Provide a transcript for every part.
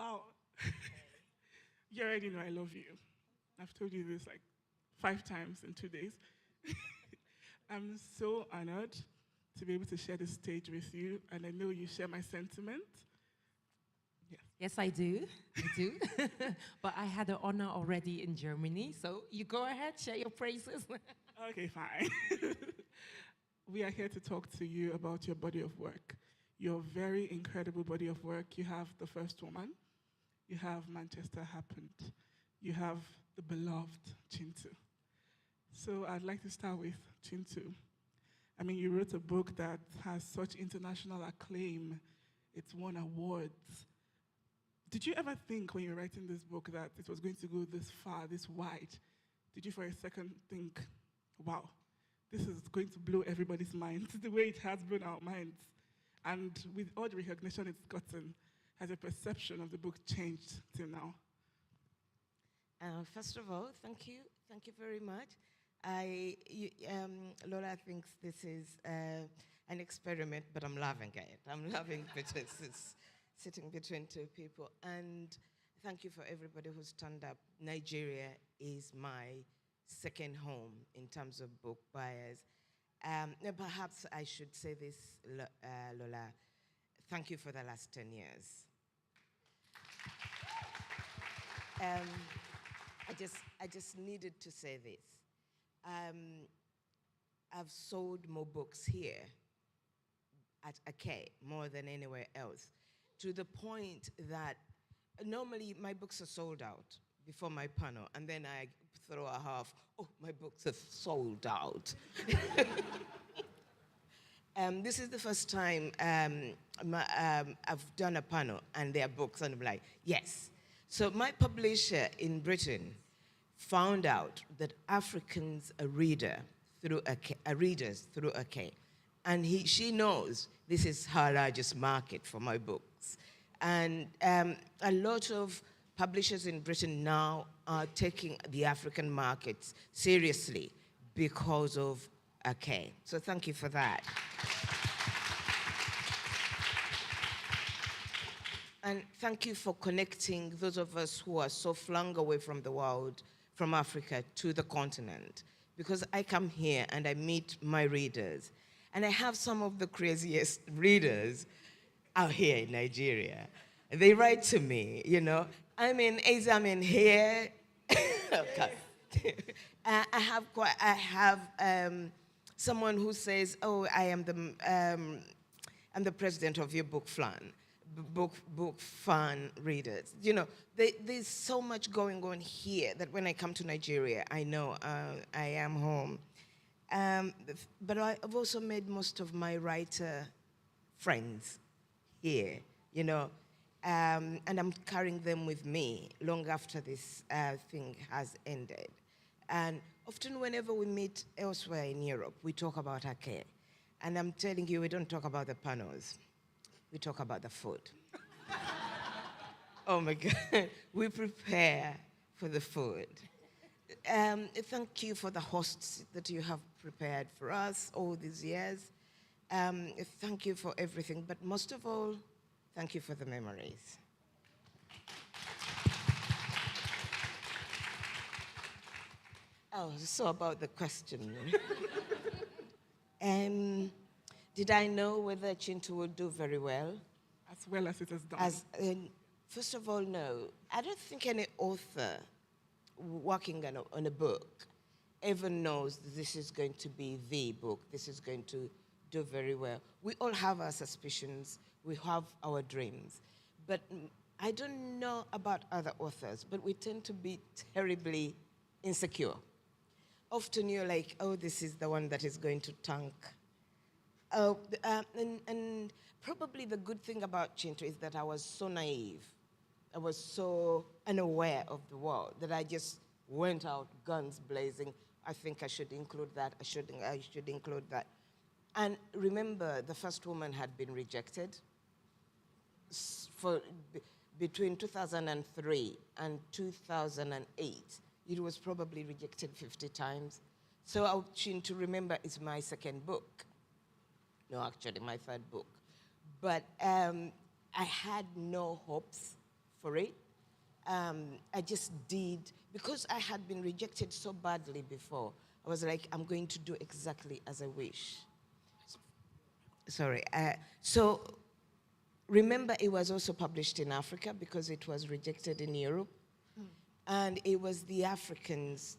Wow. You already know I love you. I've told you this like 5 times in 2 days. I'm so honored to be able to share this stage with you, and I know you share my sentiment. Yes. Yes, I do. I do. But I had the honor already in Germany, so you go ahead, share your praises. Okay, fine. We are here to talk to you about your body of work, your very incredible body of work. You have The First Woman, you have Manchester Happened, you have the beloved Chintu. So I'd like to start with Chintu. I mean, you wrote a book that has such international acclaim. It's won awards. Did you ever think when you were writing this book that it was going to go this far, this wide? Did you for a second think, wow, this is going to blow everybody's minds the way it has blown our minds? And with all the recognition it's gotten, has your perception of the book changed till now? First of all, thank you. Thank you very much. Lola thinks this is an experiment, but I'm loving it. I'm loving because it's sitting between two people. And thank you for everybody who's turned up. Nigeria is my second home in terms of book buyers. Perhaps I should say this, Lola. Thank you for the last 10 years. I just needed to say this. I've sold more books here at Ake more than anywhere else, to the point that normally my books are sold out before my panel, and then I throw a half, oh, my books are sold out. This is the first time I've done a panel and there are books, and I'm like, yes. So my publisher in Britain found out that Africans are readers through Ake. And she knows this is her largest market for my books. And a lot of publishers in Britain now are taking the African markets seriously because of Ake. So thank you for that. And thank you for connecting those of us who are so flung away from the world, from Africa to the continent. Because I come here and I meet my readers. And I have some of the craziest readers out here in Nigeria. They write to me, you know, I'm in here. Okay. I have someone who says, oh, I'm the president of your book fan readers. You know, there's so much going on here that when I come to Nigeria, I know I am home. But I've also made most of my writer friends here, you know, and I'm carrying them with me long after this thing has ended. And often whenever we meet elsewhere in Europe, we talk about Ake. And I'm telling you, we don't talk about the panels. We talk about the food. Oh my God, we prepare for the food. Thank you for the hosts that you have prepared for us all these years. Thank you for everything, but most of all, thank you for the memories. Oh, so about the question. Did I know whether Chintu would do very well? As well as it has done. First of all, no. I don't think any author working on a book ever knows that this is going to be the book, this is going to do very well. We all have our suspicions, we have our dreams. But I don't know about other authors, but we tend to be terribly insecure. Often you're like, oh, this is the one that is going to tank. And probably the good thing about Chintu is that I was so naive. I was so unaware of the world that I just went out guns blazing. I think I should include that. I should include that. And remember, The First Woman had been rejected between 2003 and 2008. It was probably rejected 50 times. So Chintu, remember, is my second book. No, actually, my third book. But I had no hopes for it. I just did, because I had been rejected so badly before, I was like, I'm going to do exactly as I wish. Sorry. So remember, it was also published in Africa because it was rejected in Europe. And it was the Africans,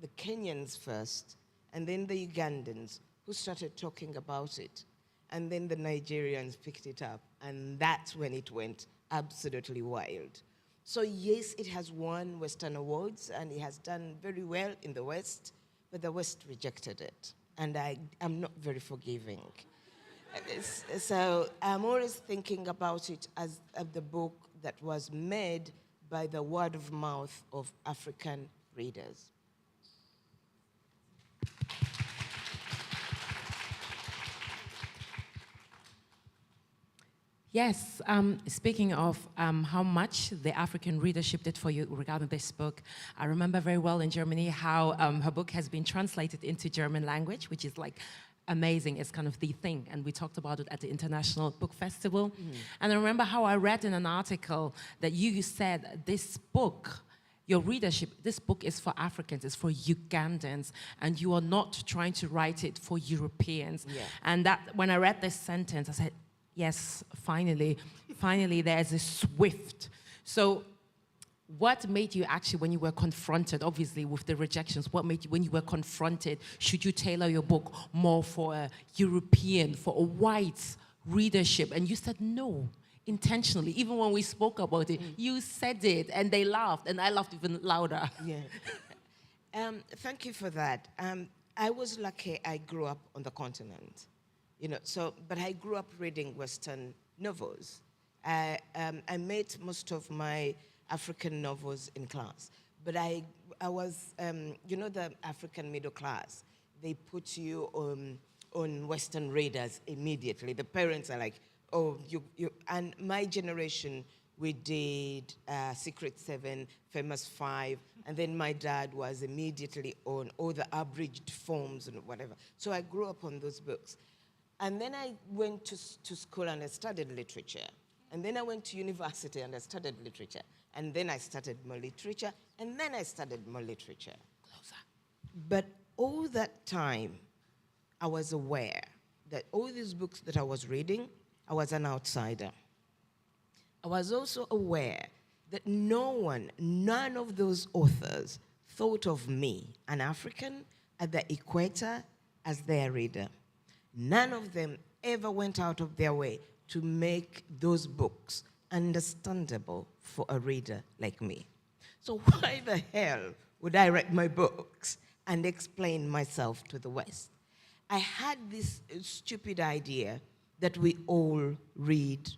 the Kenyans first, and then the Ugandans who started talking about it. And then the Nigerians picked it up. And that's when it went absolutely wild. So yes, it has won Western awards, and it has done very well in the West, but the West rejected it. And I'm not very forgiving. So I'm always thinking about it as the book that was made by the word of mouth of African readers. Yes, speaking of how much the African readership did for you regarding this book, I remember very well in Germany how her book has been translated into German language, which is like amazing. It's kind of the thing, and we talked about it at the International Book Festival. And I remember how I read in an article that you said this book, your readership, this book is for Africans, it's for Ugandans, and you are not trying to write it for Europeans. Yeah. And that, when I read this sentence, I said, yes, finally there's a swift. So what made you actually, when you were confronted, obviously with the rejections, what made you, when you were confronted, should you tailor your book more for a European, for a white readership? And you said no, intentionally. Even when we spoke about it, you said it, and they laughed, and I laughed even louder. Yeah. Thank you for that. I was lucky I grew up on the continent. You know, so, but I grew up reading Western novels. I made most of my African novels in class, but I was, you know, the African middle class, they put you on Western readers immediately. The parents are like, oh, and my generation, we did Secret 7, Famous 5, and then my dad was immediately on all the abridged forms and whatever. So I grew up on those books. And then I went to school and I studied literature. And then I went to university and I studied literature. And then I studied more literature. And then I studied more literature. Closer. But all that time, I was aware that all these books that I was reading, I was an outsider. I was also aware that none of those authors thought of me, an African, at the equator as their reader. None of them ever went out of their way to make those books understandable for a reader like me. So why the hell would I write my books and explain myself to the West? I had this stupid idea that we all read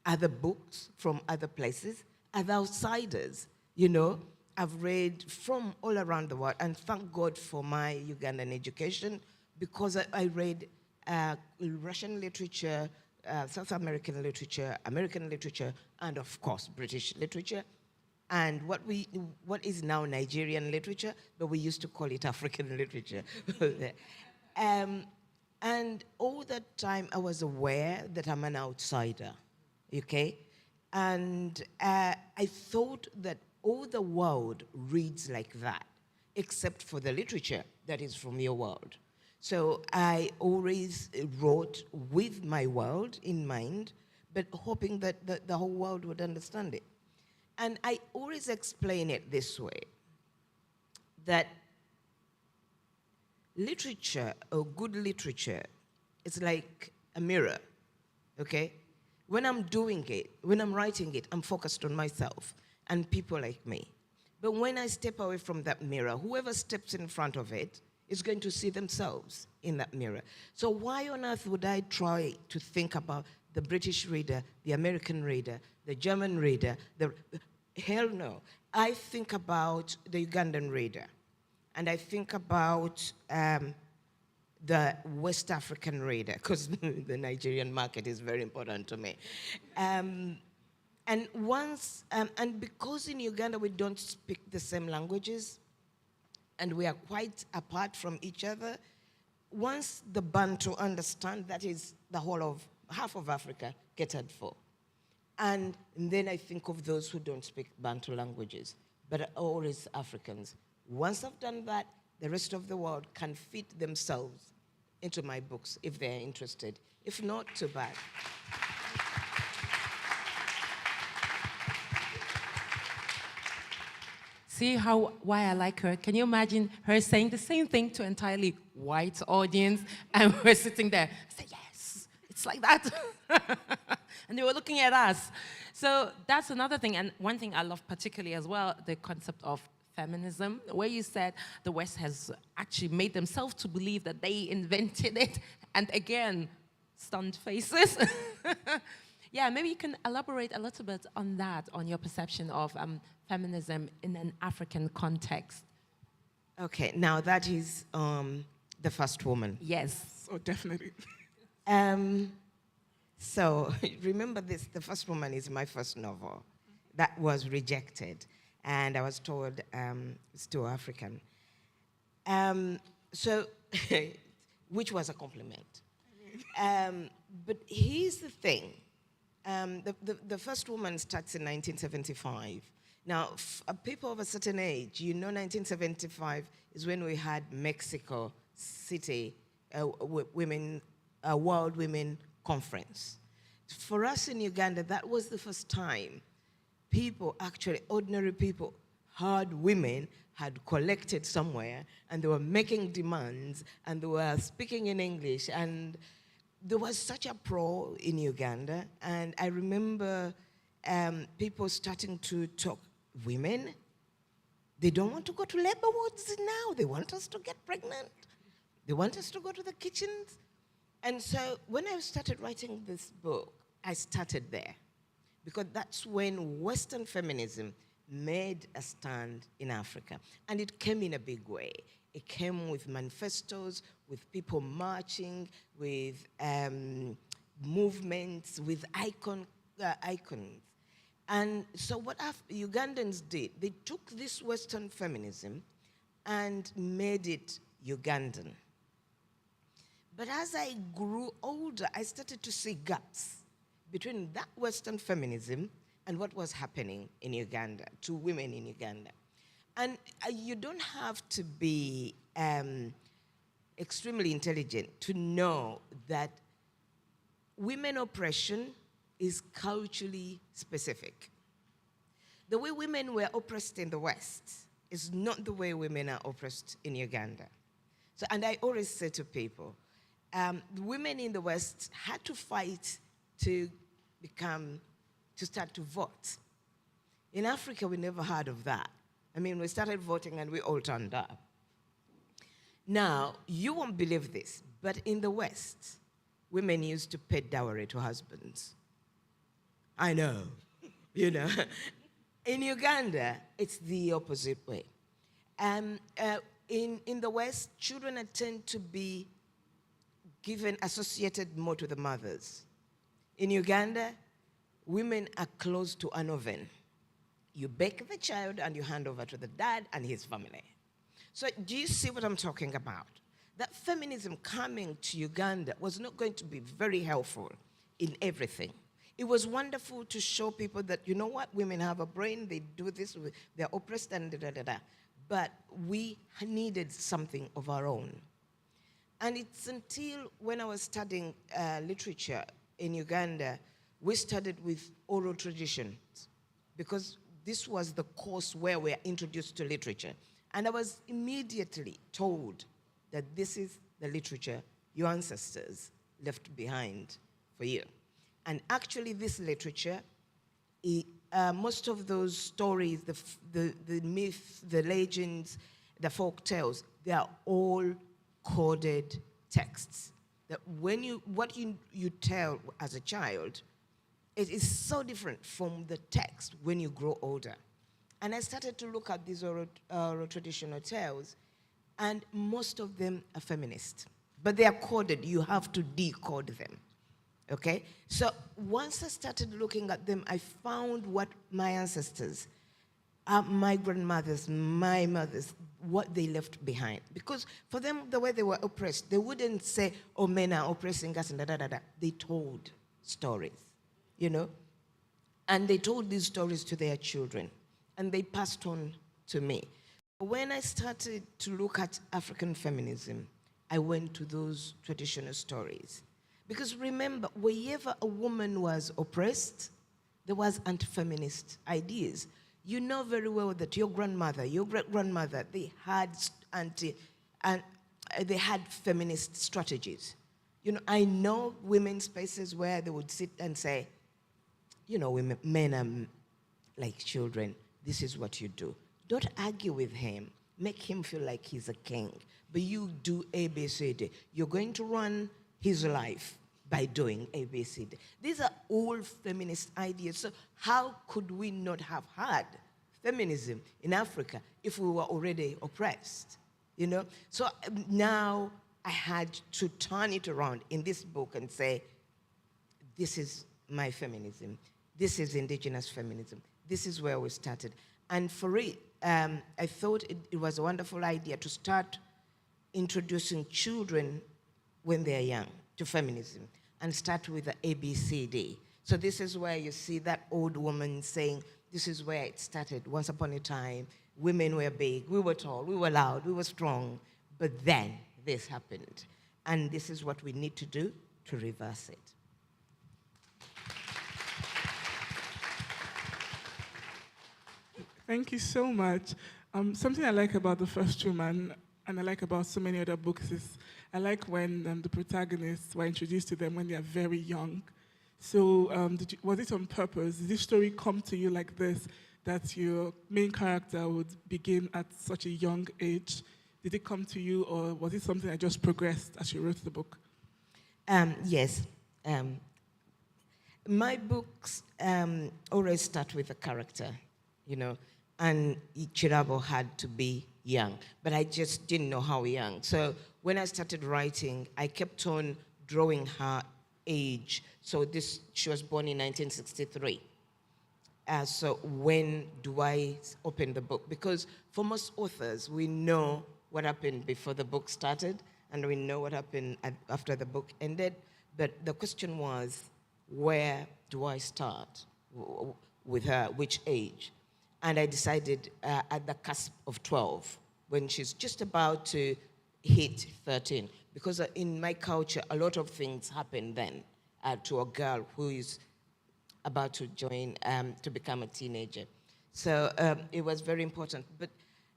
other books from other places, as outsiders, you know. I've read from all around the world, and thank God for my Ugandan education, because I read Russian literature, South American literature, American literature, and of course, British literature, and what is now Nigerian literature, but we used to call it African literature. And all that time, I was aware that I'm an outsider, okay? And I thought that all the world reads like that, except for the literature that is from your world. So I always wrote with my world in mind, but hoping that the whole world would understand it. And I always explain it this way, that literature, or good literature, is like a mirror, okay? When I'm doing it, when I'm writing it, I'm focused on myself and people like me. But when I step away from that mirror, whoever steps in front of it is going to see themselves in that mirror. So why on earth would I try to think about the British reader, the American reader, the German reader? Hell no. I think about the Ugandan reader, and I think about the West African reader, because the Nigerian market is very important to me. And because in Uganda we don't speak the same languages, and we are quite apart from each other, once the Bantu understand, that is the whole of half of Africa catered for. And then I think of those who don't speak Bantu languages, but are always Africans. Once I've done that, the rest of the world can fit themselves into my books if they're interested. If not, too bad. See why I like her? Can you imagine her saying the same thing to an entirely white audience, and we're sitting there, I say, yes, it's like that. And they were looking at us. So that's another thing. And one thing I love particularly as well, the concept of feminism, where you said the West has actually made themselves to believe that they invented it. And again, stunned faces. Yeah, maybe you can elaborate a little bit on that, on your perception of feminism in an African context. Okay, now that is the first woman. Yes. So definitely. So remember this, the first woman is my first novel that was rejected. And I was told it's too African. So, which was a compliment. But here's the thing. The first woman starts in 1975. Now, people of a certain age, you know 1975 is when we had Mexico City World Women Conference. For us in Uganda, that was the first time people, actually ordinary people, hard women had collected somewhere and they were making demands and they were speaking in English, and there was such a pro in Uganda. And I remember people starting to talk, women, they don't want to go to labor wards now. They want us to get pregnant. They want us to go to the kitchens. And so when I started writing this book, I started there, because that's when Western feminism made a stand in Africa. And it came in a big way. It came with manifestos, with people marching, with movements, with icons. And so what Ugandans did, they took this Western feminism and made it Ugandan. But as I grew older, I started to see gaps between that Western feminism and what was happening in Uganda, to women in Uganda. And you don't have to be extremely intelligent to know that women oppression is culturally specific. The way women were oppressed in the West is not the way women are oppressed in Uganda. So, and I always say to people, women in the West had to fight to start to vote. In Africa, we never heard of that. I mean, we started voting and we all turned up. Now, you won't believe this, but in the West, women used to pay dowry to husbands. I know, you know. In Uganda, it's the opposite way. In the West, children tend to be given, associated more to the mothers. In Uganda, women are close to an oven. You bake the child and you hand over to the dad and his family. So do you see what I'm talking about? That feminism coming to Uganda was not going to be very helpful in everything. It was wonderful to show people that, you know what, women have a brain, they do this, they're oppressed and da-da-da-da. But we needed something of our own. And it's until when I was studying literature in Uganda, we started with oral traditions, because this was the course where we are introduced to literature. And I was immediately told that this is the literature your ancestors left behind for you. And actually this literature, most of those stories, the myths, the legends, the folk tales, they are all coded texts. That when what you tell as a child, it is so different from the text when you grow older. And I started to look at these oral traditional tales, and most of them are feminist. But they are coded, you have to decode them, okay? So once I started looking at them, I found what my ancestors, my grandmothers, my mothers, what they left behind. Because for them, the way they were oppressed, they wouldn't say, oh, men are oppressing us and da-da-da-da. They told stories, you know? And they told these stories to their children, and they passed on to me. When I started to look at African feminism, I went to those traditional stories. Because remember, wherever a woman was oppressed, there was anti-feminist ideas. You know very well that your grandmother, your great-grandmother, they had feminist strategies. You know, I know women's spaces where they would sit and say, you know, men are like children. This is what you do. Don't argue with him. Make him feel like he's a king. But you do ABCD. You're going to run his life by doing ABCD. These are all feminist ideas. So how could we not have had feminism in Africa if we were already oppressed? You know? So now I had to turn it around in this book and say, this is my feminism. This is indigenous feminism. This is where we started. And for it, I thought it was a wonderful idea to start introducing children when they're young to feminism and start with the ABCD. So this is where you see that old woman saying, this is where it started. Once upon a time, women were big, we were tall, we were loud, we were strong, but then this happened. And this is what we need to do to reverse it. Thank you so much. Something I like about The First Woman, and I like about so many other books, is I like when the protagonists were introduced to them when they are very young. So was it on purpose? Did this story come to you like this, that your main character would begin at such a young age? Did it come to you, or was it something that just progressed as you wrote the book? Yes. My books always start with a character, you know, and Chirabo had to be young, but I just didn't know how young. So when I started writing, I kept on drawing her age. So she was born in 1963. So when do I open the book? Because for most authors, we know what happened before the book started, and we know what happened after the book ended. But the question was, where do I start with her, which age? And I decided at the cusp of 12, when she's just about to hit 13. Because in my culture, a lot of things happen then to a girl who is about to join, to become a teenager. So it was very important. But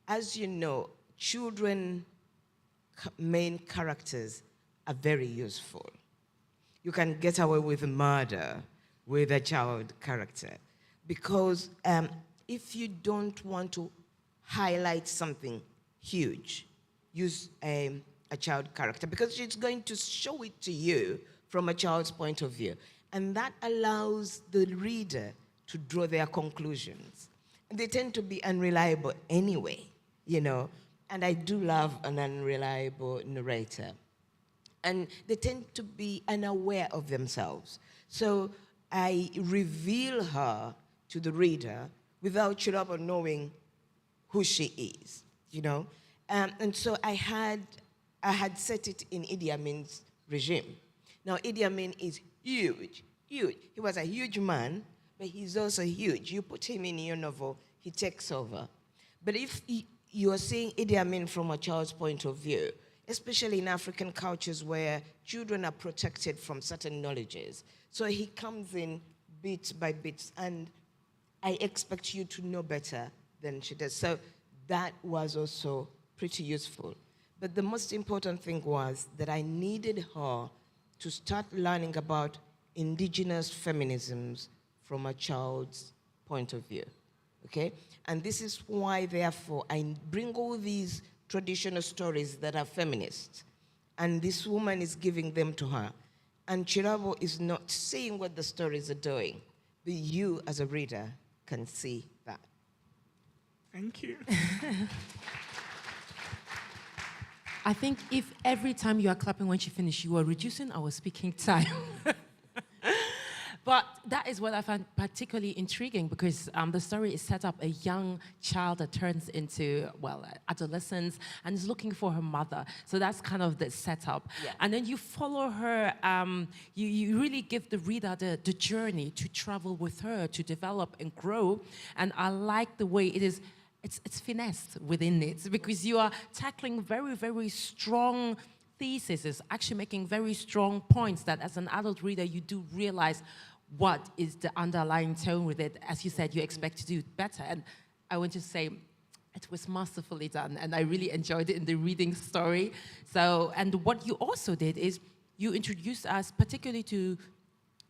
as you know, children, main characters are very useful. You can get away with murder with a child character. Because if you don't want to highlight something huge, use a child character, because it's going to show it to you from a child's point of view. And that allows the reader to draw their conclusions. And they tend to be unreliable anyway, you know. And I do love an unreliable narrator. And they tend to be unaware of themselves. So I reveal her to the reader without Chirabo knowing who she is, you know. And so I had set it in Idi Amin's regime. Now, Idi Amin is huge, huge. He was a huge man, but he's also huge. You put him in your novel, he takes over. But if you are seeing Idi Amin from a child's point of view, especially in African cultures where children are protected from certain knowledges, so he comes in bit by bit, and I expect you to know better than she does. So that was also pretty useful. But the most important thing was that I needed her to start learning about indigenous feminisms from a child's point of view, okay? And this is why, therefore, I bring all these traditional stories that are feminist, and this woman is giving them to her. And Chirabo is not seeing what the stories are doing, but you, as a reader, can see that. Thank you. I think if every time you are clapping when she finishes, you are reducing our speaking time. But that is what I found particularly intriguing, because the story is set up a young child that turns into, well, adolescence and is looking for her mother. So that's kind of the setup. Yeah. And then you follow her, you really give the reader the journey to travel with her, to develop and grow. And I like the way it is, it's finessed within it, because you are tackling very, very strong theses, actually making very strong points that as an adult reader you do realize what is the underlying tone with it. As you said, you expect to do it better. And I want to say it was masterfully done, and I really enjoyed it in the reading story. So, and what you also did is you introduced us particularly to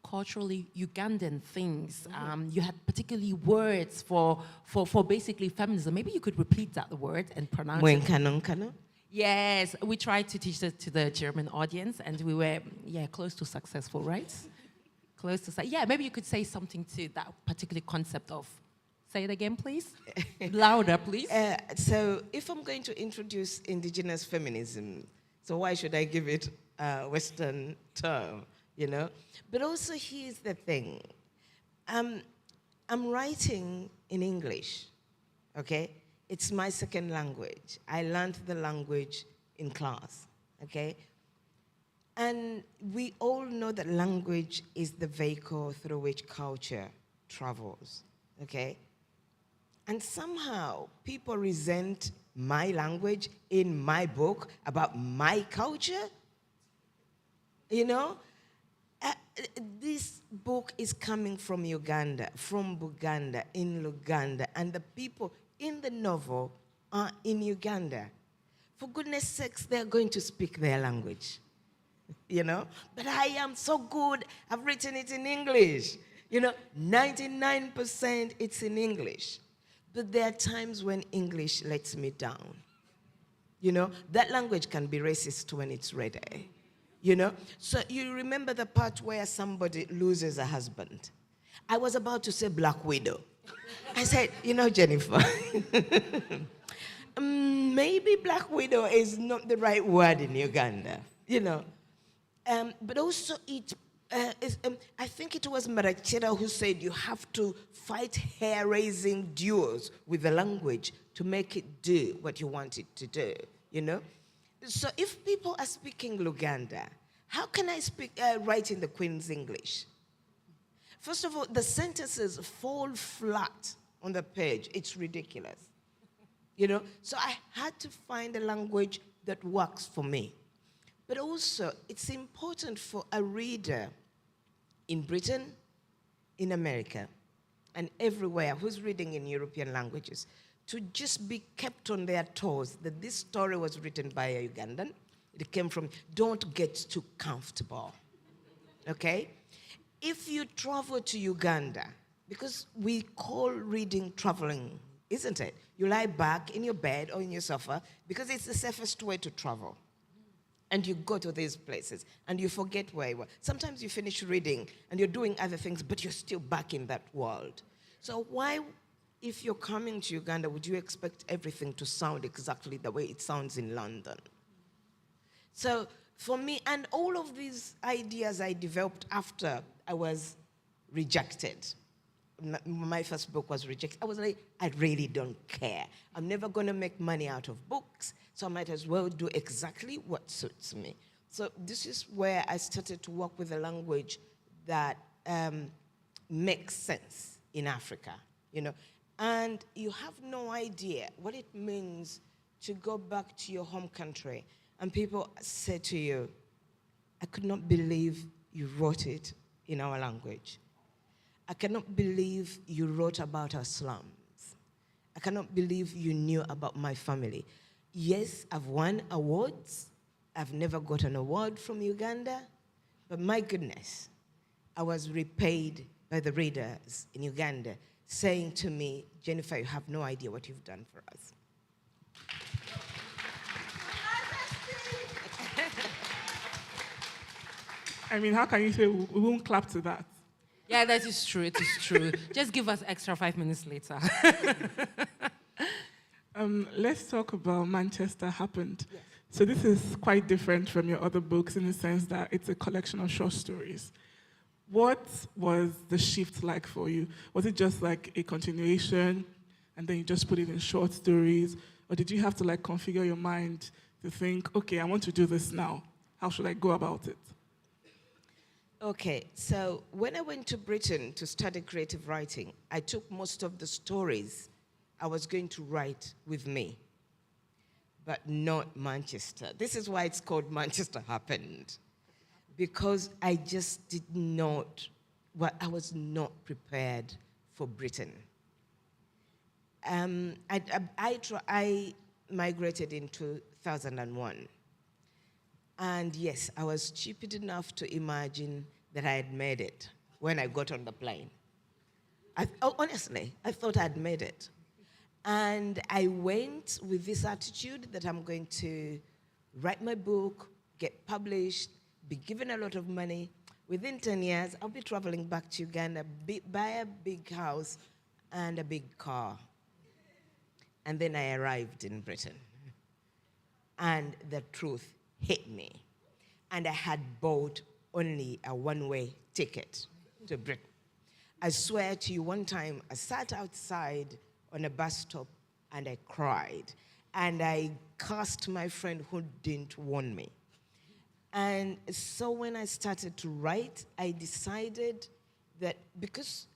culturally Ugandan things. You had particularly words for basically feminism. Maybe you could repeat that word and pronounce it. Mwenkanonkano? Yes, we tried to teach it to the German audience, and we were, close to successful, right? Close to say, maybe you could say something to that particular concept of, say it again, please. Louder, please. So if I'm going to introduce indigenous feminism, so why should I give it a Western term, you know? But also here's the thing. I'm writing in English, okay? It's my second language. I learned the language in class, okay? And we all know that language is the vehicle through which culture travels, okay? And somehow people resent my language in my book about my culture, you know? This book is coming from Uganda, from Buganda, in Luganda, and the people in the novel are in Uganda. For goodness sakes, they're going to speak their language. You know, but I am so good, I've written it in English. You know, 99% it's in English. But there are times when English lets me down. You know, that language can be racist when it's ready. You know, so you remember the part where somebody loses a husband. I was about to say Black Widow. I said, you know, Jennifer, maybe Black Widow is not the right word in Uganda, you know. But also I think it was Marachera who said you have to fight hair-raising duels with the language to make it do what you want it to do, you know? So if people are speaking Luganda, how can I write in the Queen's English? First of all, the sentences fall flat on the page. It's ridiculous, you know? So I had to find a language that works for me. But also, it's important for a reader in Britain, in America, and everywhere who's reading in European languages to just be kept on their toes that this story was written by a Ugandan. It came from, don't get too comfortable, okay? If you travel to Uganda, because we call reading traveling, isn't it? You lie back in your bed or in your sofa because it's the safest way to travel. And you go to these places, and you forget where you were. Sometimes you finish reading, and you're doing other things, but you're still back in that world. So why, if you're coming to Uganda, would you expect everything to sound exactly the way it sounds in London? So for me, and all of these ideas I developed after I was rejected. My first book was rejected. I was like, I really don't care. I'm never going to make money out of books, so I might as well do exactly what suits me. So this is where I started to work with a language that makes sense in Africa, you know. And you have no idea what it means to go back to your home country and people say to you, I could not believe you wrote it in our language. I cannot believe you wrote about our slums. I cannot believe you knew about my family. Yes, I've won awards. I've never got an award from Uganda, but my goodness, I was repaid by the readers in Uganda saying to me, Jennifer, you have no idea what you've done for us. I mean, how can you say we won't clap to that? Yeah, that is true. It is true. Just give us extra 5 minutes later. Let's talk about Manchester Happened. Yes. So this is quite different from your other books in the sense that it's a collection of short stories. What was the shift like for you? Was it just like a continuation and then you just put it in short stories? Or did you have to like configure your mind to think, okay, I want to do this now. How should I go about it? Okay, so when I went to Britain to study creative writing, I took most of the stories I was going to write with me, but not Manchester. This is why it's called Manchester Happened, because I just did not, well, I was not prepared for Britain. I migrated in 2001. And yes, I was stupid enough to imagine that I had made it when I got on the plane. Honestly, I thought I'd made it. And I went with this attitude that I'm going to write my book, get published, be given a lot of money. Within 10 years, I'll be traveling back to Uganda, buy a big house and a big car. And then I arrived in Britain. And the truth hit me. And I had bought only a one-way ticket to Britain. I swear to you, one time I sat outside on a bus stop and I cried. And I cursed my friend who didn't warn me. And so when I started to write, I decided that because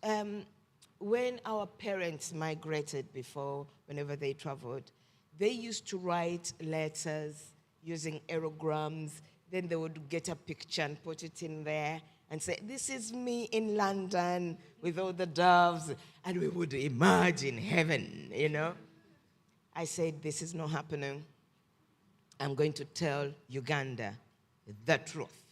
when our parents migrated before, whenever they traveled, they used to write letters using aerograms. Then they would get a picture and put it in there and say, this is me in London with all the doves. And we would imagine heaven, you know. I said, this is not happening. I'm going to tell Uganda the truth.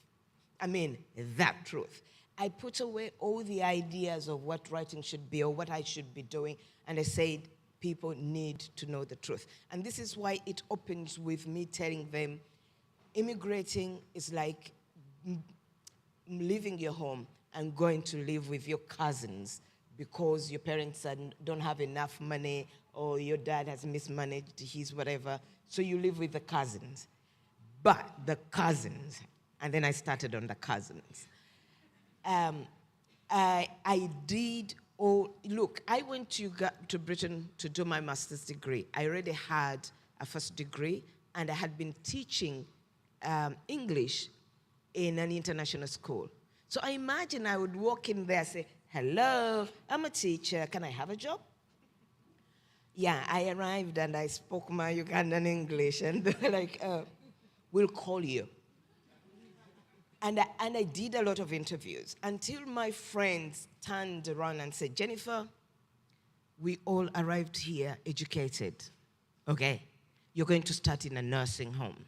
I mean, that truth. I put away all the ideas of what writing should be or what I should be doing, and I said, people need to know the truth. And this is why it opens with me telling them, immigrating is like leaving your home and going to live with your cousins because your parents don't have enough money or your dad has mismanaged his whatever, so you live with the cousins. But the cousins, and then I started on the cousins. I did look, I went to Britain to do my master's degree. I already had a first degree, and I had been teaching English in an international school. So I imagine I would walk in there and say, hello, I'm a teacher, can I have a job? Yeah, I arrived and I spoke my Ugandan English, and they were like, we'll call you. And I did a lot of interviews until my friends turned around and said, Jennifer, we all arrived here educated, okay? You're going to start in a nursing home.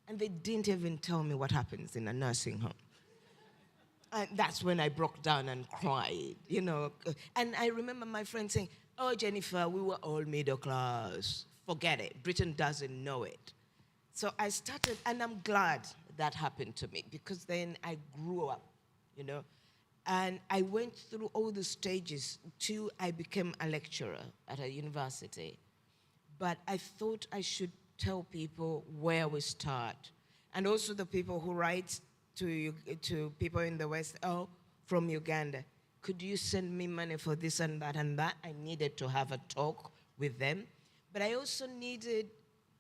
And they didn't even tell me what happens in a nursing home. And that's when I broke down and cried, you know. And I remember my friend saying, oh, Jennifer, we were all middle class. Forget it. Britain doesn't know it. So I started, and I'm glad that happened to me because then I grew up, you know. And I went through all the stages till I became a lecturer at a university. But I thought I should tell people where we start. And also the people who write to people in the West, oh, from Uganda, could you send me money for this and that and that? I needed to have a talk with them. But I also needed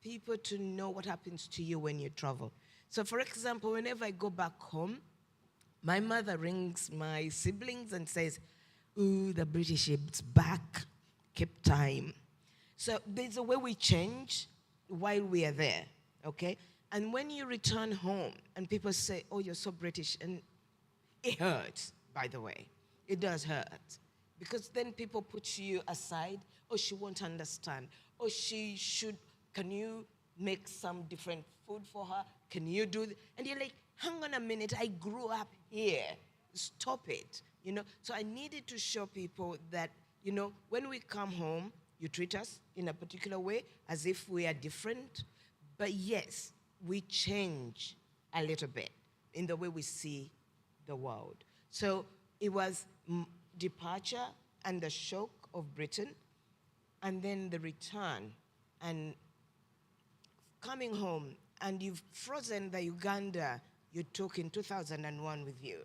people to know what happens to you when you travel. So for example, whenever I go back home, my mother rings my siblings and says, ooh, the British ship's back, keep time. So there's a way we change while we are there, okay? And when you return home and people say, oh, you're so British, and it hurts, by the way. It does hurt. Because then people put you aside, oh, she won't understand. Oh, she should, can you make some different food for her? Can you do that? And you're like, hang on a minute, I grew up here. Stop it, you know? So I needed to show people that, you know, when we come home, you treat us in a particular way as if we are different. But yes, we change a little bit in the way we see the world. So it was departure and the shock of Britain, and then the return and coming home, and you've frozen the Uganda you took in 2001 with you.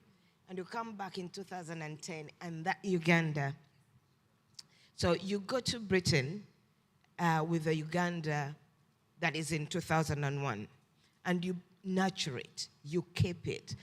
and you come back in 2010, and that Uganda. So you go to Britain with a Uganda that is in 2001, and you nurture it, you keep it.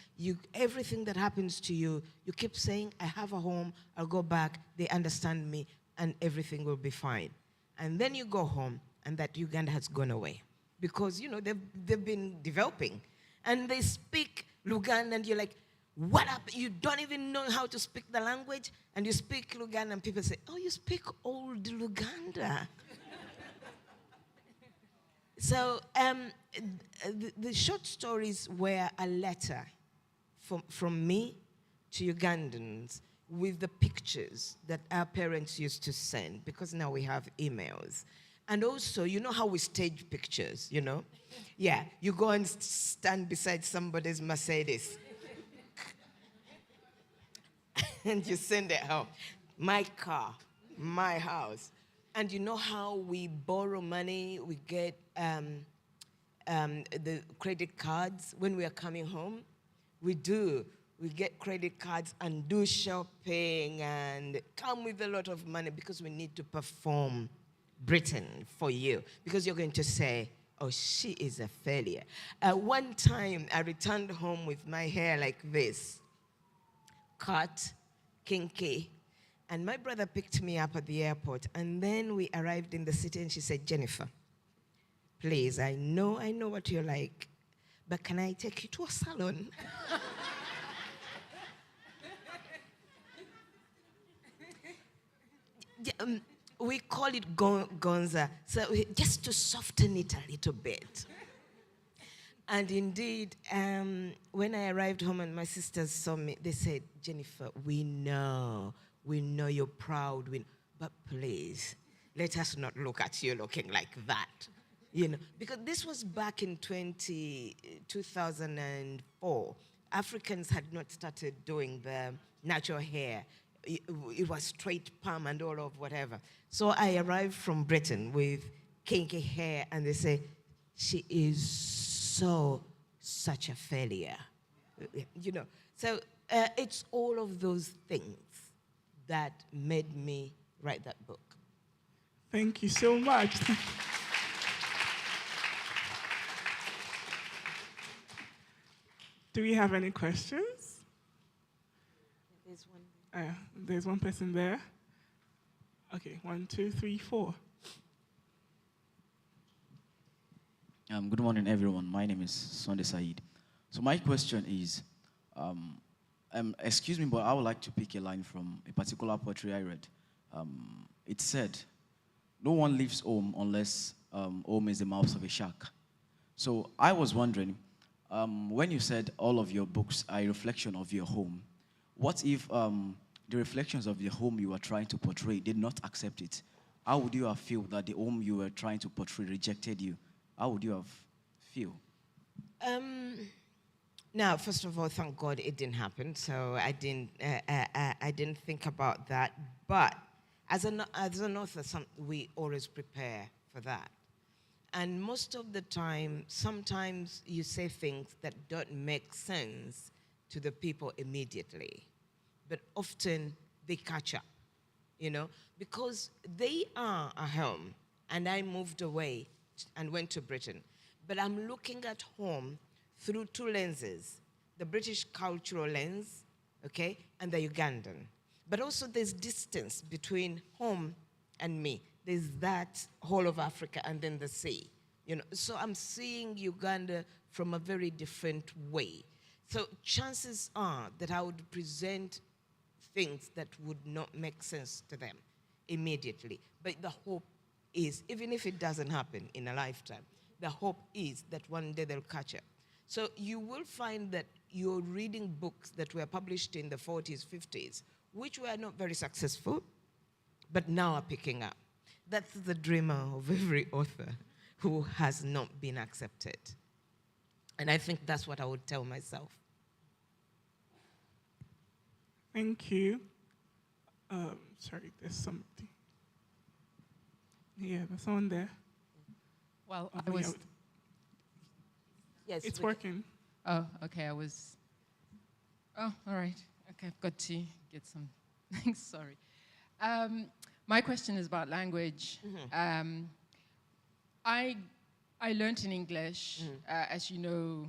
Everything that happens to you, you keep saying, I have a home, I'll go back, they understand me, and everything will be fine. And then you go home, and that Uganda has gone away. Because, you know, they've been developing. And they speak Luganda, and you're like, what up? You don't even know how to speak the language, and you speak Luganda, and people say, oh, you speak old Luganda. So the short stories were a letter from me to Ugandans with the pictures that our parents used to send, because now we have emails. And also, you know how we stage pictures, you know? Yeah, you go and stand beside somebody's Mercedes. And you send it home. My car, my house. And you know how we borrow money, we get the credit cards when we are coming home? We do. We get credit cards and do shopping and come with a lot of money because we need to perform Britain for you. Because you're going to say, oh, she is a failure. One time I returned home with my hair like this, cut, kinky. And my brother picked me up at the airport, and then we arrived in the city, and she said, Jennifer, please, I know what you're like, but can I take you to a salon? We call it gonza, so just to soften it a little bit. And indeed, when I arrived home and my sisters saw me, they said, Jennifer, we know you're proud, but please, let us not look at you looking like that. You know, because this was back in 2004. Africans had not started doing the natural hair. It was straight perm and all of whatever. So I arrived from Britain with kinky hair, and they say, she is such a failure. You know, so it's all of those things that made me write that book. Thank you so much. Do we have any questions? There's one. There's one person there. Okay, 1, 2, 3, 4. Good morning, everyone. My name is Sunday Said. So my question is, excuse me, but I would like to pick a line from a particular poetry I read. It said, no one leaves home unless home is the mouth of a shark. So I was wondering, when you said all of your books are a reflection of your home, what if the reflections of the home you were trying to portray did not accept it? How would you have felt that the home you were trying to portray rejected you? How would you have feel? Now, first of all, thank God it didn't happen. So I didn't think about that. But as an author, we always prepare for that. And most of the time, sometimes you say things that don't make sense to the people immediately. But often they catch up, you know, because they are at home, and I moved away and went to Britain. But I'm looking at home through two lenses, the British cultural lens, okay, and the Ugandan. But also there's distance between home and me. There's that whole of Africa and then the sea, you know. So I'm seeing Uganda from a very different way. So chances are that I would present things that would not make sense to them immediately. But the hope is, even if it doesn't happen in a lifetime, the hope is that one day they'll catch up. So you will find that you're reading books that were published in the 40s, 50s, which were not very successful, but now are picking up. That's the dream of every author who has not been accepted. And I think that's what I would tell myself. Thank you. Sorry, there's something. Yeah, there's someone there. Well, Oh, I was. Yes, it's working. Oh, okay. I was Oh, all right. Okay, I've got to get some things. Sorry. My question is about language. I learned in English, as you know,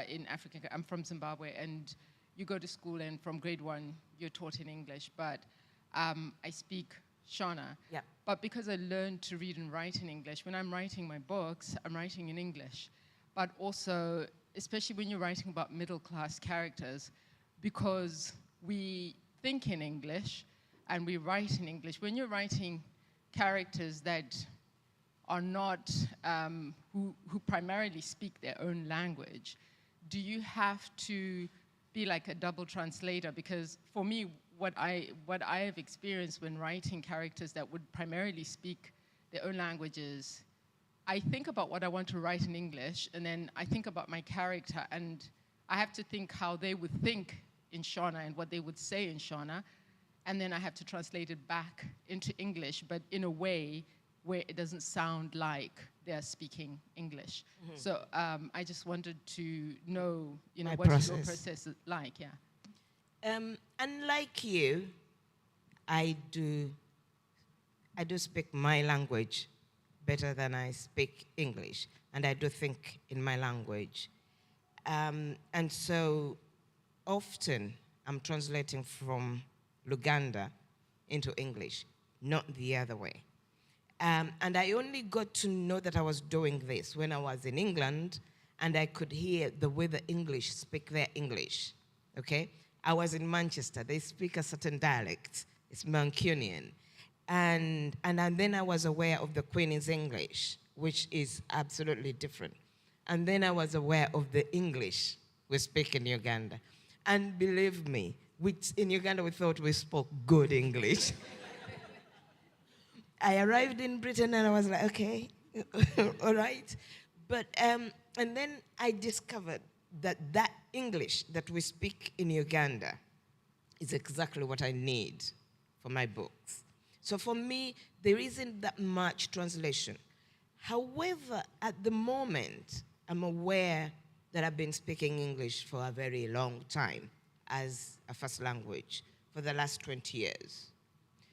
in Africa. I'm from Zimbabwe, and you go to school, and from grade 1, you're taught in English. But I speak Shona. Yeah. But because I learned to read and write in English, when I'm writing my books, I'm writing in English. But also, especially when you're writing about middle-class characters, because we think in English and we write in English, when you're writing characters that are not, who primarily speak their own language, do you have to be like a double translator? Because for me, what I have experienced when writing characters that would primarily speak their own languages, I think about what I want to write in English, and then I think about my character, and I have to think how they would think in Shona and what they would say in Shona, and then I have to translate it back into English, but in a way where it doesn't sound like they're speaking English. So I just wanted to know, My what your process. process is like, yeah. Unlike you, I do speak my language better than I speak English, and I do think in my language. And so often I'm translating from Luganda into English, not the other way. And I only got to know that I was doing this when I was in England, and I could hear the way the English speak their English, okay? I was in Manchester. They speak a certain dialect. It's Mancunian. And then I was aware of the Queen's English, which is absolutely different. And then I was aware of the English we speak in Uganda. And believe me, in Uganda we thought we spoke good English. I arrived in Britain and I was like, okay, all right. But, and then I discovered that that English that we speak in Uganda is exactly what I need for my books. So for me, there isn't that much translation. However, at the moment, I'm aware that I've been speaking English for a very long time as a first language for the last 20 years.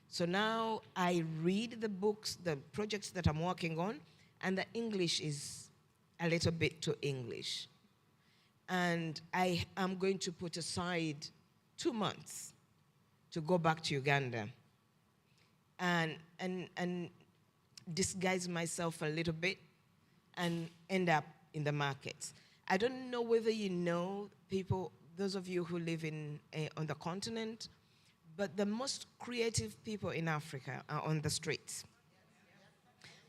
So now I read the books, the projects that I'm working on, and the English is a little bit too English. And I am going to put aside 2 months to go back to Uganda and disguise myself a little bit and end up in the markets. I don't know whether you know people, those of you who live on the continent, but the most creative people in Africa are on the streets.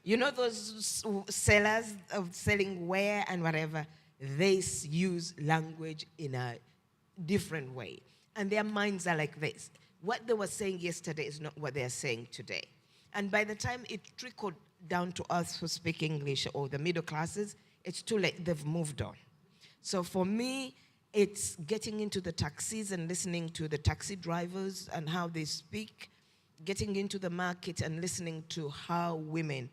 You know those sellers of selling ware and whatever, they use language in a different way. And their minds are like this. What they were saying yesterday is not what they are saying today. And by the time it trickled down to us who speak English or the middle classes, it's too late, they've moved on. So for me, it's getting into the taxis and listening to the taxi drivers and how they speak, getting into the market and listening to how women,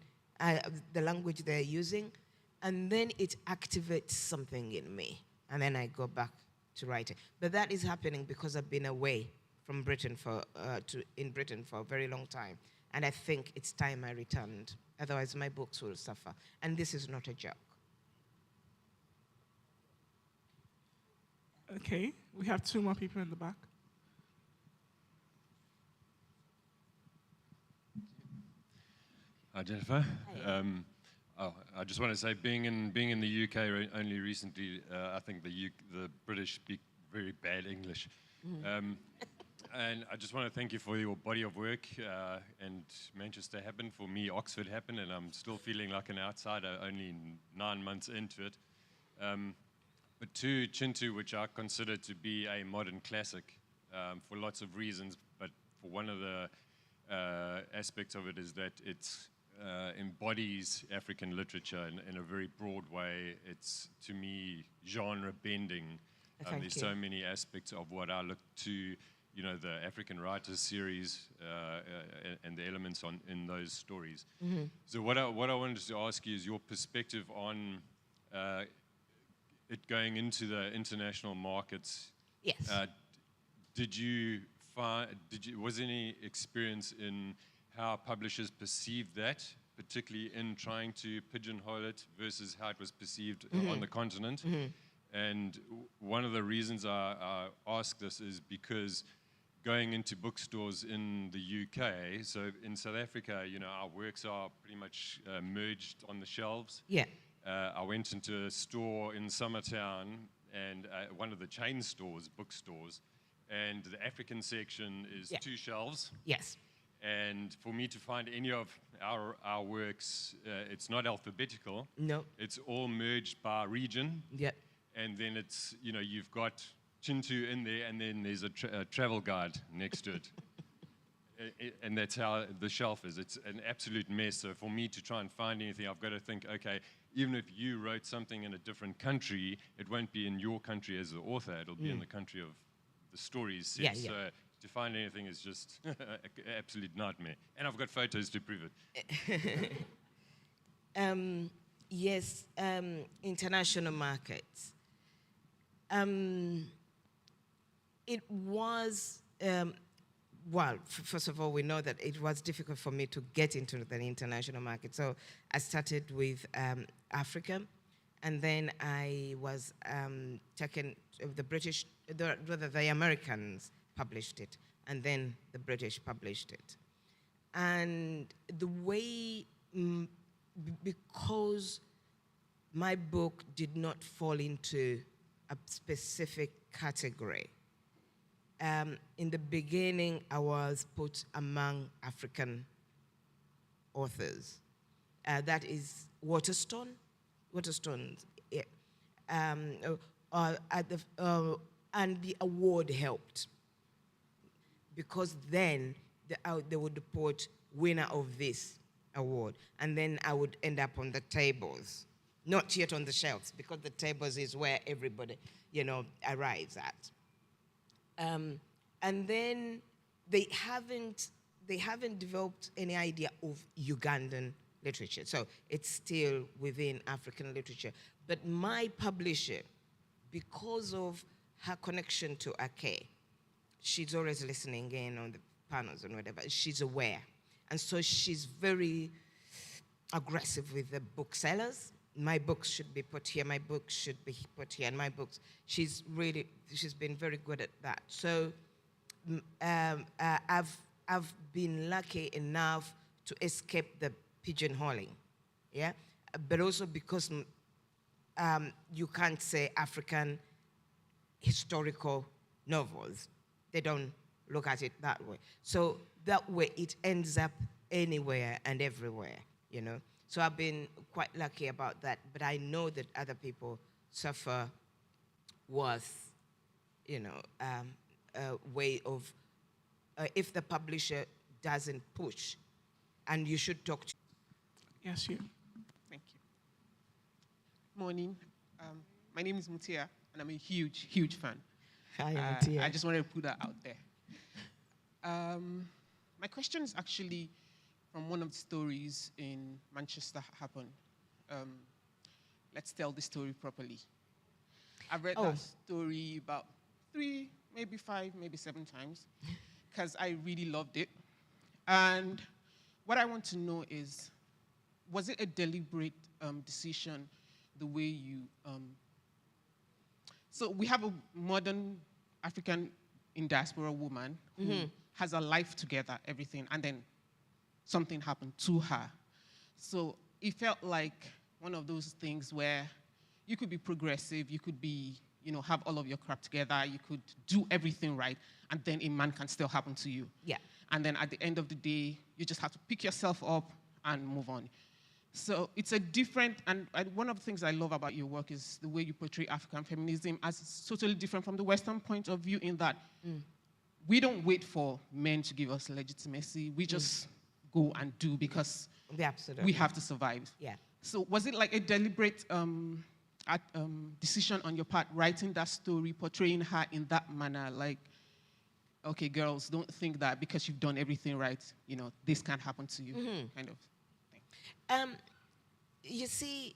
the language they're using, and then it activates something in me. And then I go back to writing. But that is happening because I've been away from Britain in Britain for a very long time. And I think it's time I returned. Otherwise, my books will suffer. And this is not a joke. Okay, we have 2 more people in the back. Hi, Jennifer. Hi. I just want to say, being in the UK only recently, I think the British speak very bad English. And I just want to thank you for your body of work. And Manchester happened, for me Oxford happened, and I'm still feeling like an outsider only 9 months into it. But to Chintu, which I consider to be a modern classic for lots of reasons, but for one of the aspects of it is that it embodies African literature in a very broad way. It's, to me, genre bending. There's so many aspects of what I look to, the African Writers series and the elements in those stories. So what I wanted to ask you is your perspective on it going into the international markets. Yes. was any experience in how publishers perceived that, particularly in trying to pigeonhole it versus how it was perceived on the continent? And one of the reasons I ask this is because going into bookstores in the UK, so in South Africa, our works are pretty much merged on the shelves. Yeah. I went into a store in Summertown, and one of the chain stores, bookstores, and the African section is 2 shelves. Yes. And for me to find any of our works, it's not alphabetical. No. It's all merged by region. Yeah. And then it's, you've got Chintu in there, and then there's a travel guide next to it. And that's how the shelf is. It's an absolute mess. So for me to try and find anything, I've got to think, okay, even if you wrote something in a different country, it won't be in your country as the author. It'll be in the country of the stories set. Yeah, yeah. So to find anything is just an absolute nightmare. And I've got photos to prove it. Yes, international markets. It was, first of all, we know that it was difficult for me to get into the international market. So I started with Africa, and then I was taken, the Americans published it, and then the British published it. And the way, because my book did not fall into a specific category, in the beginning, I was put among African authors. That is Waterstones, yeah. And the award helped, because then they would put winner of this award, and then I would end up on the tables, not yet on the shelves, because the tables is where everybody, arrives at. And then they haven't developed any idea of Ugandan literature. So it's still within African literature. But my publisher, because of her connection to Ake, she's always listening in on the panels and whatever, she's aware. And so she's very aggressive with the booksellers. My books should be put here, my books should be put here, and my books, she's been very good at that. So I've been lucky enough to escape the pigeonholing, yeah? But also because you can't say African historical novels. They don't look at it that way. So that way it ends up anywhere and everywhere, So I've been quite lucky about that, but I know that other people suffer worse, a way of, if the publisher doesn't push, and you should talk to. Yes, you. Thank you. Morning. My name is Mutia, and I'm a huge, huge fan. Hi, Mutia. I just wanted to put that out there. My question is actually from one of the stories in Manchester happened. Let's tell the story properly. I've read that story about 3, maybe 5, maybe 7 times, because I really loved it. And what I want to know is, was it a deliberate decision, the way you... So we have a modern African in diaspora woman who has a life together, everything, and then something happened to her. So it felt like one of those things where you could be progressive, you could be, have all of your crap together, you could do everything right, and then a man can still happen to you. Yeah. And then at the end of the day, you just have to pick yourself up and move on. So it's a different, and one of the things I love about your work is the way you portray African feminism as totally different from the Western point of view, in that we don't wait for men to give us legitimacy. We just go and do, because we have to survive. Yeah. So was it like a deliberate decision on your part, writing that story, portraying her in that manner, like, okay, girls, don't think that because you've done everything right, this can't happen to you, kind of thing? You see,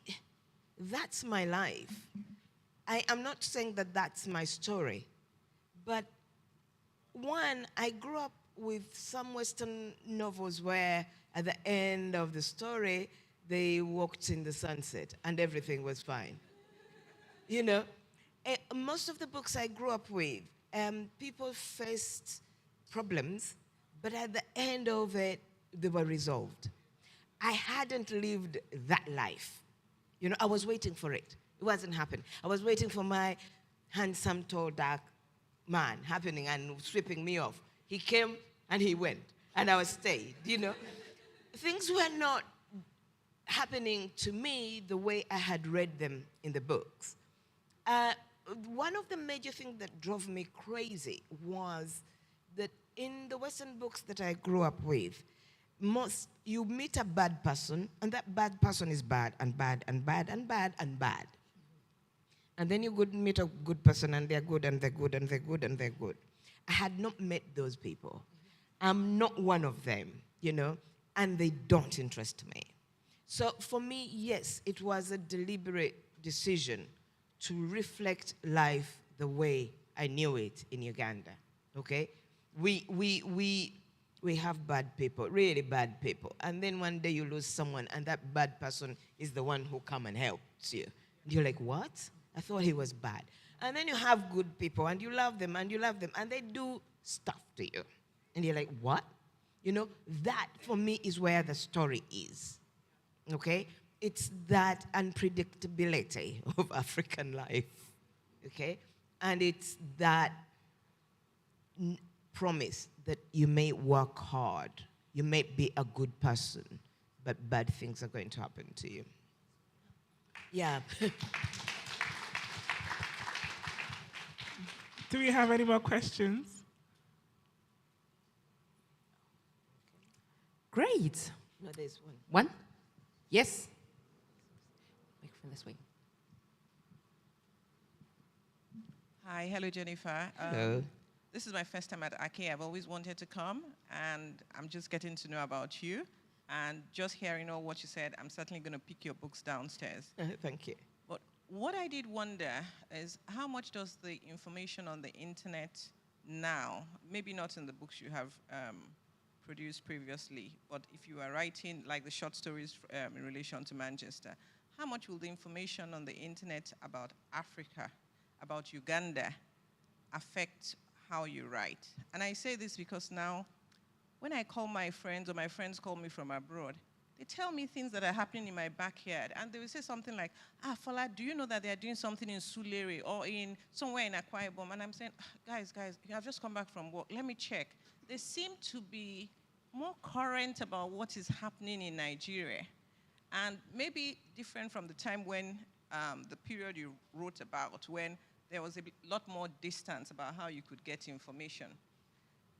that's my life. I am not saying that that's my story, but one, I grew up with some Western novels where at the end of the story, they walked in the sunset and everything was fine. You know, most of the books I grew up with, people faced problems, but at the end of it, they were resolved. I hadn't lived that life. You know, I was waiting for it. It wasn't happening. I was waiting for my handsome, tall, dark man happening and sweeping me off. He came and he went, and I was stayed, you know. Things were not happening to me the way I had read them in the books. One of the major things that drove me crazy was that in the Western books that I grew up with, you meet a bad person, and that bad person is bad and bad and bad and bad and bad. And then you meet a good person, and they're good and they're good and they're good and they're good. I had not met those people. I'm not one of them, you know, and they don't interest me. So for me, yes, it was a deliberate decision to reflect life the way I knew it in Uganda, okay? We have bad people, really bad people. And then one day you lose someone, and that bad person is the one who come and helps you. And you're like, what? I thought he was bad. And then you have good people, and you love them, and they do stuff to you. And you're like, what? You know, that for me is where the story is, okay? It's that unpredictability of African life, okay? And it's that promise that you may work hard, you may be a good person, but bad things are going to happen to you. Yeah. Do we have any more questions? Great. No, there's one. One? Yes. Microphone this way. Hi, hello, Jennifer. Hello. This is my first time at Ake. I've always wanted to come, and I'm just getting to know about you. And just hearing all what you said, I'm certainly going to pick your books downstairs. Thank you. But what I did wonder is how much does the information on the internet now, maybe not in the books you have produced previously, but if you are writing like the short stories in relation to Manchester, how much will the information on the internet about Africa, about Uganda, affect how you write? And I say this because now, when I call my friends or my friends call me from abroad, they tell me things that are happening in my backyard. And they will say something like, Fola, do you know that they are doing something in Sulere or in somewhere in Akwa Ibom? And I'm saying, guys, you have just come back from work. Let me check. They seem to be more current about what is happening in Nigeria. And maybe different from the time when the period you wrote about, when there was a lot more distance about how you could get information.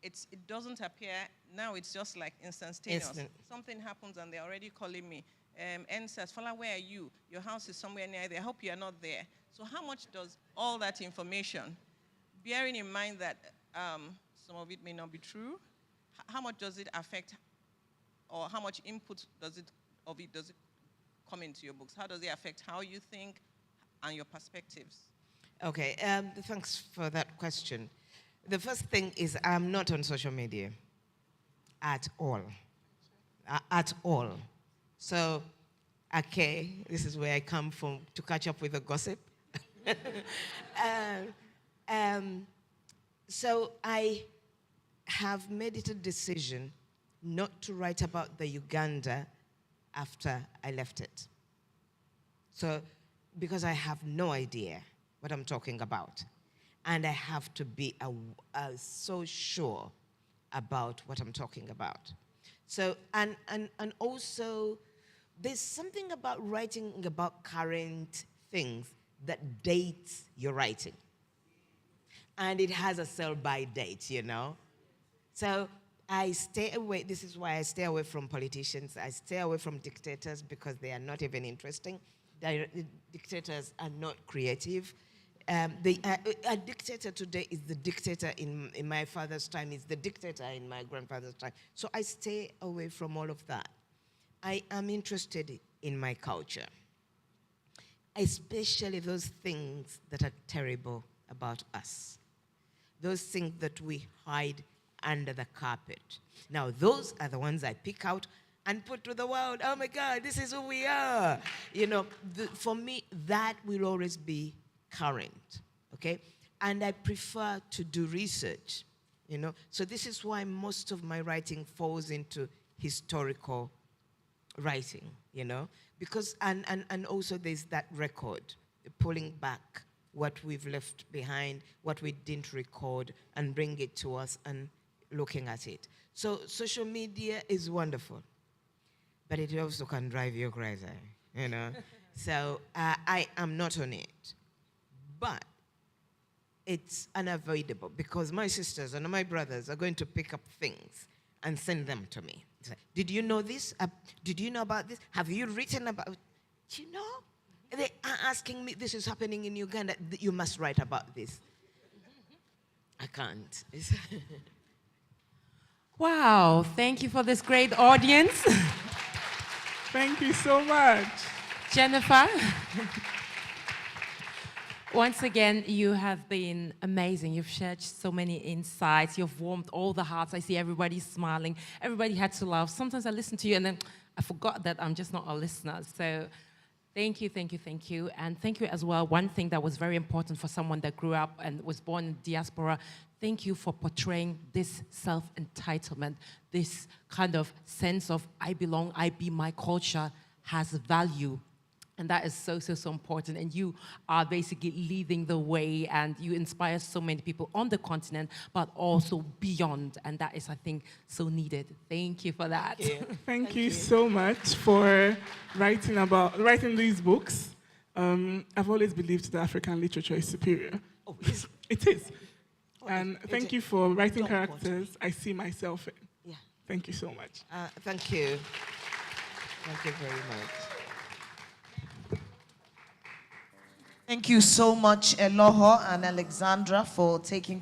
It doesn't appear, now it's just like instantaneous. Something happens and they're already calling me. NSAS, Fola, where are you? Your house is somewhere near there. I hope you're not there. So how much does all that information, bearing in mind that some of it may not be true, how much does it affect, or how much input does it come into your books? How does it affect how you think and your perspectives? Okay, thanks for that question. The first thing is I'm not on social media at all. At all. So, okay, this is where I come from to catch up with the gossip. So I have made it a decision not to write about the Uganda after I left it. So, because I have no idea what I'm talking about. And I have to be so sure about what I'm talking about. So, and also, there's something about writing about current things that dates your writing. And it has a sell-by date, you know? So I stay away, this is why I stay away from politicians. I stay away from dictators because they are not even interesting. Dictators are not creative. A dictator today is the dictator in my father's time, is the dictator in my grandfather's time. So I stay away from all of that. I am interested in my culture, especially those things that are terrible about us. those things that we hide under the carpet. Now, those are the ones I pick out and put to the world. Oh my God, this is who we are. You know, for me, that will always be current, okay? And I prefer to do research, you know? So this is why most of my writing falls into historical writing, you know? Because, and also there's that record, pulling back what we've left behind, what we didn't record, and bring it to us and looking at it. So social media is wonderful, but it also can drive you crazy, you know? So I am not on it, but it's unavoidable because my sisters and my brothers are going to pick up things and send them to me. Like, did you know this? Did you know about this? Have you written about it? Do you know? They are asking me, this is happening in Uganda, you must write about this. I can't. Wow, thank you for this great audience. Thank you so much. Jennifer, once again, you have been amazing. You've shared so many insights. You've warmed all the hearts. I see everybody smiling. Everybody had to laugh. Sometimes I listen to you and then I forgot that I'm just not a listener. So thank you, thank you, thank you. And thank you as well. One thing that was very important for someone that grew up and was born in diaspora, thank you for portraying this self-entitlement, this kind of sense of I belong, I be, my culture has value. And that is so, so, so important. And you are basically leading the way and you inspire so many people on the continent, but also beyond. And that is, I think, so needed. Thank you for that. Thank you so much for writing these books. I've always believed that African literature is superior. Oh, is it is. And thank you for writing characters I see myself in. Yeah. Thank you so much. Thank you. Thank you very much. Thank you so much, Eloho and Alexandra, for taking part.